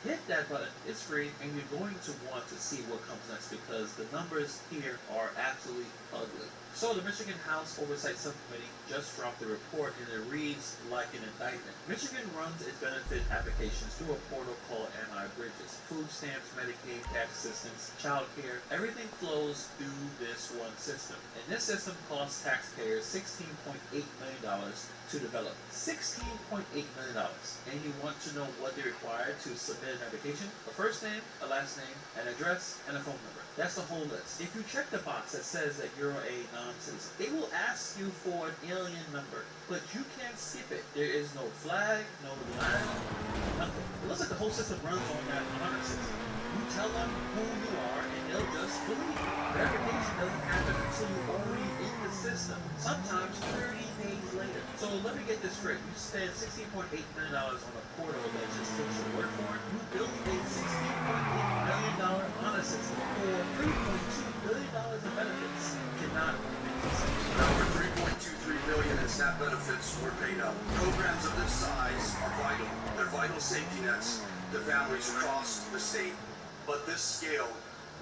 hit that button. It's free, and you're going to want to see what comes next because the numbers here are absolutely ugly. So the Michigan House Oversight Subcommittee just dropped a report, and it reads like an indictment. Michigan runs its benefit applications through a portal called MI Bridges. Food stamps, Medicaid, tax assistance, child care, everything flows through this one system. And this system costs taxpayers $16.8 million to develop. $16.8 million. And you want to know what they require to submit an application? A first name, a last name, an address, and a phone number. That's the whole list. If you check the box that says that you're a non-citizen, it will ask you for an alien number, but you can't skip it. There is no flag, no line, nothing. It looks like the whole system runs on that honor system. You tell them who you are, and they'll just believe you. Verification doesn't happen until you're already in the system, sometimes 30 days later. So let me get this straight. You spend $16.8 million on a portal that just takes your word for it. You built a $16.8 million honor system for $3.2 billion in benefits. Cannot make this up. Over $3.23 billion in SNAP benefits were paid out. Programs of this size are vital. They're vital safety nets to families across the state. But this scale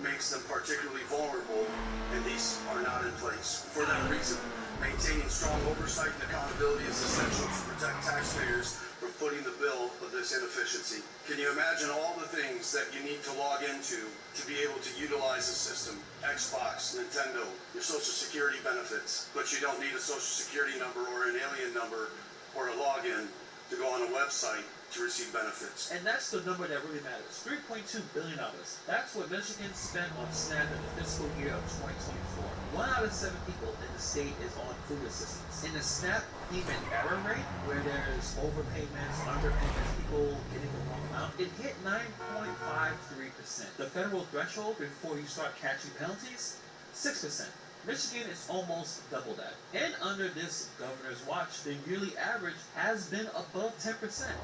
makes them particularly vulnerable, and these are not in place. For that reason, maintaining strong oversight and accountability is essential to protect taxpayers from footing the bill of this inefficiency. Can you imagine all the things that you need to log into to be able to utilize the system? Xbox, Nintendo, your Social Security benefits, but you don't need a Social Security number or an alien number or a login to go on a website to receive benefits. And that's the number that really matters. $3.2 billion. That's what Michigan spent on SNAP in the fiscal year of 2024. 1 out of 7 people in the state is on food assistance. In the SNAP payment error rate, where there's overpayments, underpayments, people getting the wrong amount, it hit 9.53%. The federal threshold before you start catching penalties, 6%. Michigan is almost double that. And under this governor's watch, the yearly average has been above 10%.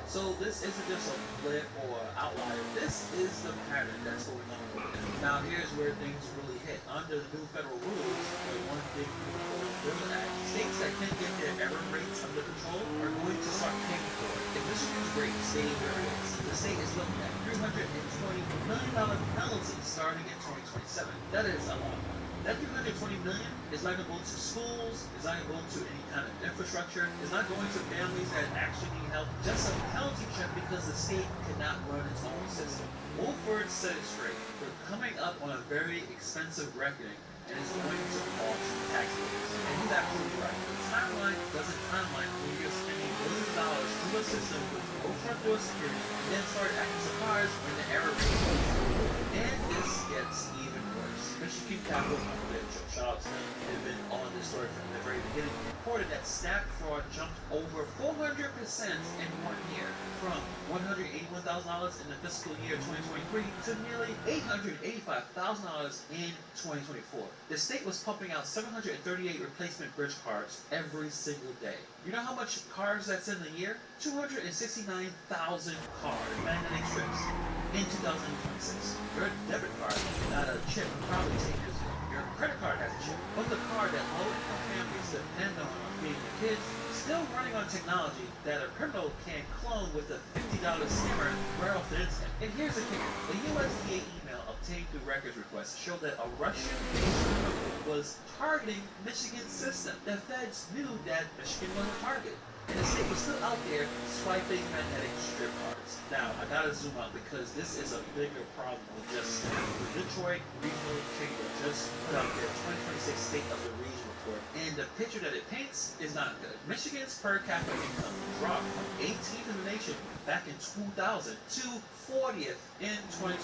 So this isn't just a blip or outlier. This is the pattern that's going on over there. Now here's where things really hit. Under the new federal rules, the One Big Beautiful Bill Act, states that can get their error rates under control are going to start paying for it. If Michigan's rate stays where it is, the state is looking at $320 million penalty starting in 2027. That is a lot. That $320 million is not going to go to schools, is not going to go to any kind of infrastructure, is not going to families that actually need help. Just a penalty check because the state cannot run its own system. Wolford said it straight. We're coming up on a very expensive reckoning, and it's going to cost taxpayers. And he's absolutely right. The timeline doesn't timeline when you're spending billions of dollars through a system with no front door security, and then start acting surprised when the error rate goes through. And this gets even worse. Michigan Capital Confidential, shout out to them, they've been on this story from the very beginning, reported that SNAP fraud jumped over 400% in 1 year, from $181,000 in the fiscal year 2023 to nearly $885,000 in 2024. The state was pumping out 738 replacement bridge cards every single day. You know how much cards that's in a year? 269,000 card magnetic strips in 2026. Your debit card, not a chip, probably 10 years ago. Your credit card has a chip, but the card that low-income families depend on feeding their kids, still running on technology that a criminal can clone with a $50 scammer right off the internet. And here's the kicker. A USDA email obtained through records requests showed that a Russian-based criminal was targeting Michigan's system. The feds knew that Michigan was a target, and the state was still out there swiping magnetic strip cards. Now, I gotta zoom out because this is a bigger problem than just the Detroit Regional Chamber just put out their 2026 State of the Region report, and the picture that it paints is not good. Michigan's per capita income dropped from 18th in the nation back in 2000 to 40th in 2024,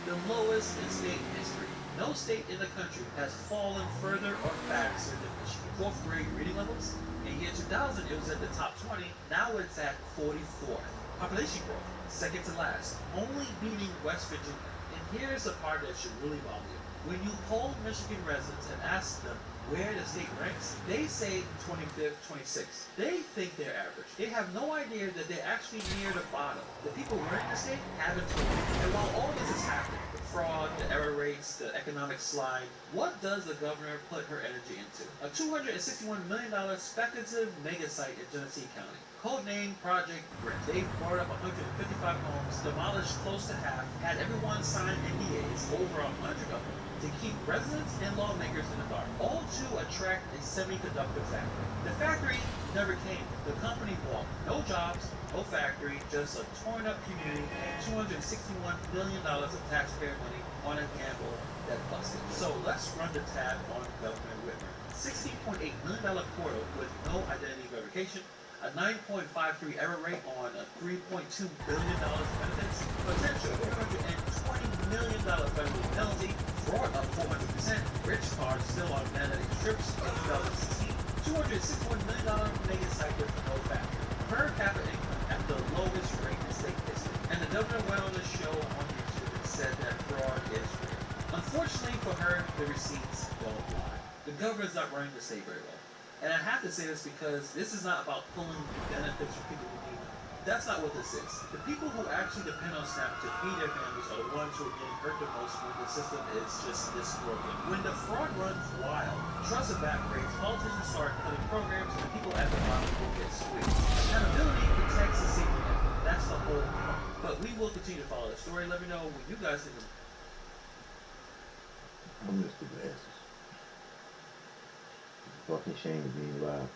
the lowest in state history. No state in the country has fallen further or faster than Michigan. 4th grade reading levels, in year 2000 it was at the top 20, now it's at 44th. Population growth, second to last, only beating West Virginia. And here's the part that should really bother you. When you poll Michigan residents and ask them where the state ranks, they say 25th, 26th. They think they're average. They have no idea that they're actually near the bottom. The people running the state haven't told them. And while all this is happening, the fraud, the error rates, the economic slide, what does the governor put her energy into? A $261 million speculative mega site in Genesee County. Codenamed Project Grit. They boarded up 155 homes, demolished close to half, had everyone sign NDAs, over 100 of them, to keep residents and lawmakers in the dark, all to attract a semiconductor factory. The factory never came. The company walked. No jobs, no factory, just a torn up community and $261 million of taxpayer money on a gamble that busted. So let's run the tab on Governor Whitmer. $16.8 million portal with no identity verification, a 9.53 error rate on a $3.2 billion benefits, potential $420 million federal penalty, fraud of 400%, rich cards still on mandatory strips of 2016, $261 million mega site with no factor, per capita income at the lowest rate in state history. And the governor went on the show on YouTube and said that fraud is real. Unfortunately for her, the receipts don't lie. The governor's not running the state very well. And I have to say this because this is not about pulling benefits from people who need them. That's not what this is. The people who actually depend on SNAP to feed their families are the ones who are getting hurt the most when the system is just this broken. When the fraud runs wild, trust evaporates, politicians start cutting programs, and the people at the bottom will get squeezed. Accountability protects the safety net. That's the whole point. But we will continue to follow the story. Let me know what you guys think of it. I'm Mr. Glasses. Fucking shame to be alive.